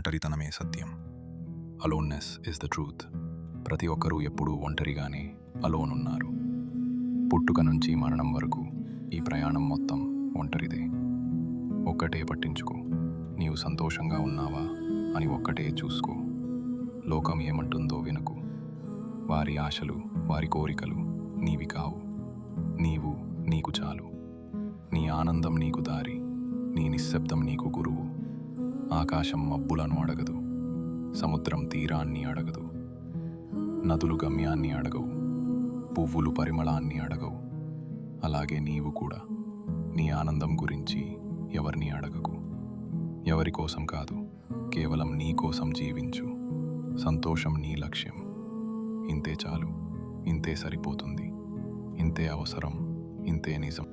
ఒంటరితనమే సత్యం. Aloneness is the truth. ప్రతి ఒక్కరూ ఎప్పుడూ ఒంటరిగానే అలోన్ ఉన్నారు. పుట్టుక నుంచి మరణం వరకు ఈ ప్రయాణం మొత్తం ఒంటరిదే. ఒక్కటే పట్టించుకో, నీవు సంతోషంగా ఉన్నావా అని ఒక్కటే చూసుకో. లోకం ఏమంటుందో వినకు. వారి ఆశలు, వారి కోరికలు నీవి కావు. నీవు నీకు చాలు. నీ ఆనందం నీకు దారి, నీ నిశ్శబ్దం నీకు గురువు. ఆకాశం మబ్బులను అడగదు, సముద్రం తీరాన్ని అడగదు, నదులు గమ్యాన్ని అడగవు, పువ్వులు పరిమళాన్ని అడగవు. అలాగే నీవు కూడా నీ ఆనందం గురించి ఎవరిని అడగకు. ఎవరి కోసం కాదు, కేవలం నీ కోసం జీవించు. సంతోషం నీ లక్ష్యం. ఇంతే చాలు, ఇంతే సరిపోతుంది, ఇంతే అవసరం, ఇంతే నిజం.